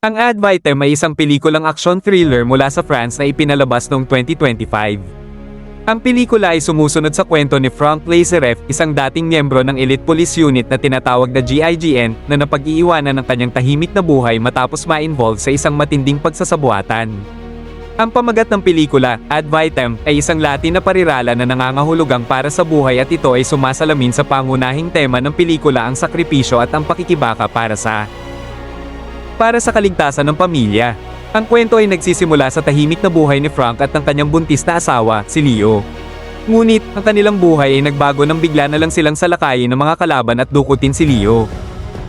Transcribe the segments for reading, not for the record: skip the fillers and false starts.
Ang Ad Vitam ay isang pelikulang action thriller mula sa France na ipinalabas noong 2025. Ang pelikula ay sumusunod sa kwento ni Frank Lazareff, isang dating miyembro ng elite police unit na tinatawag na GIGN, na napag-iiwanan ng kanyang tahimik na buhay matapos ma-involve sa isang matinding pagsasabuatan. Ang pamagat ng pelikula, Ad Vitam, ay isang Latin na parirala na nangangahulugang para sa buhay at ito ay sumasalamin sa pangunahing tema ng pelikula, ang sakripisyo at ang pakikibaka para sa kaligtasan ng pamilya. Ang kwento ay nagsisimula sa tahimik na buhay ni Frank at ng kanyang buntis na asawa, si Leo. Ngunit, ang kanilang buhay ay nagbago nang bigla na lang silang salakayin ng mga kalaban at dukutin si Leo.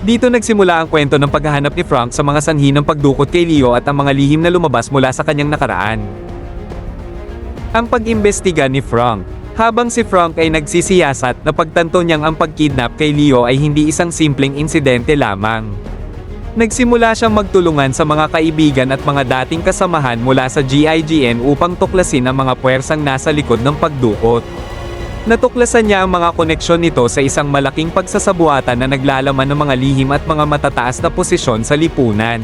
Dito nagsimula ang kwento ng paghahanap ni Frank sa mga sanhi ng pagdukot kay Leo at ang mga lihim na lumabas mula sa kanyang nakaraan. Ang pag-imbestiga ni Frank. Habang si Frank ay nagsisiyasat, napagtanto niyang ang pagkidnap kay Leo ay hindi isang simpleng insidente lamang. Nagsimula siyang magtulungan sa mga kaibigan at mga dating kasamahan mula sa GIGN upang tuklasin ang mga puwersang nasa likod ng pagdukot. Natuklasan niya ang mga koneksyon nito sa isang malaking pagsasabuatan na naglalaman ng mga lihim at mga matataas na posisyon sa lipunan.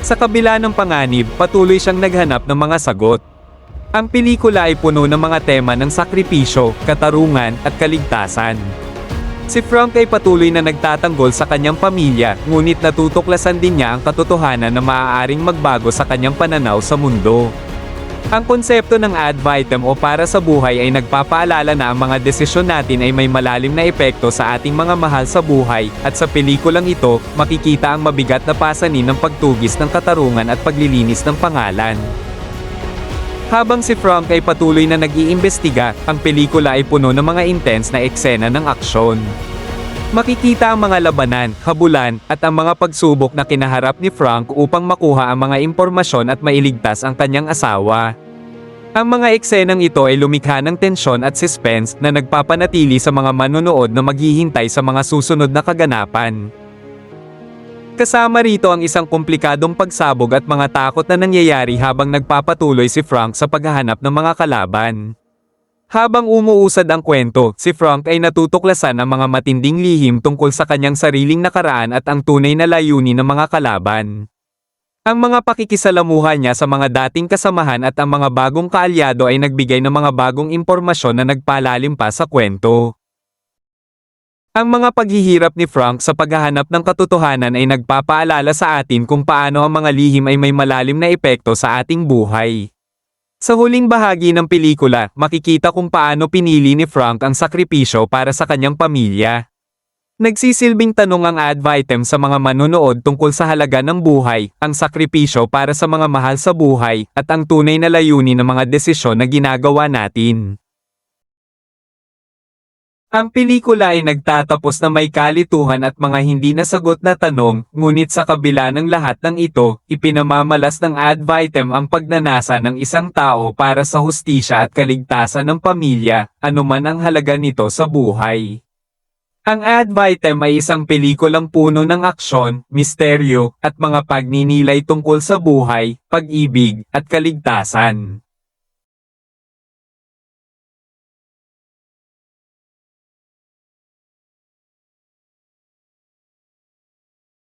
Sa kabila ng panganib, patuloy siyang naghanap ng mga sagot. Ang pelikula ay puno ng mga tema ng sakripisyo, katarungan, at kaligtasan. Si Frank ay patuloy na nagtatanggol sa kanyang pamilya, ngunit natutuklasan din niya ang katotohanan na maaaring magbago sa kanyang pananaw sa mundo. Ang konsepto ng Ad Vitam o para sa buhay ay nagpapaalala na ang mga desisyon natin ay may malalim na epekto sa ating mga mahal sa buhay, at sa pelikulang ito, makikita ang mabigat na pasanin ng pagtugis ng katarungan at paglilinis ng pangalan. Habang si Frank ay patuloy na nag-iimbestiga, ang pelikula ay puno ng mga intense na eksena ng aksyon. Makikita ang mga labanan, habulan, at ang mga pagsubok na kinaharap ni Frank upang makuha ang mga impormasyon at mailigtas ang kanyang asawa. Ang mga eksenang ito ay lumikha ng tensyon at suspense na nagpapanatili sa mga manonood na maghihintay sa mga susunod na kaganapan. Kasama rito ang isang komplikadong pagsabog at mga takot na nangyayari habang nagpapatuloy si Frank sa paghahanap ng mga kalaban. Habang umuusad ang kwento, si Frank ay natutuklasan ang mga matinding lihim tungkol sa kanyang sariling nakaraan at ang tunay na layunin ng mga kalaban. Ang mga pakikisalamuha niya sa mga dating kasamahan at ang mga bagong kaalyado ay nagbigay ng mga bagong impormasyon na nagpalalim pa sa kwento. Ang mga paghihirap ni Frank sa paghahanap ng katotohanan ay nagpapaalala sa atin kung paano ang mga lihim ay may malalim na epekto sa ating buhay. Sa huling bahagi ng pelikula, makikita kung paano pinili ni Frank ang sakripisyo para sa kanyang pamilya. Nagsisilbing tanong ang Ad Vitam sa mga manonood tungkol sa halaga ng buhay, ang sakripisyo para sa mga mahal sa buhay, at ang tunay na layunin ng mga desisyon na ginagawa natin. Ang pelikula ay nagtatapos na may kalituhan at mga hindi nasagot na tanong, ngunit sa kabila ng lahat ng ito, ipinamamalas ng Ad Vitam ang pagnanasa ng isang tao para sa hustisya at kaligtasan ng pamilya, anuman ang halaga nito sa buhay. Ang Ad Vitam ay isang pelikulang puno ng aksyon, misteryo, at mga pagninilay tungkol sa buhay, pag-ibig, at kaligtasan.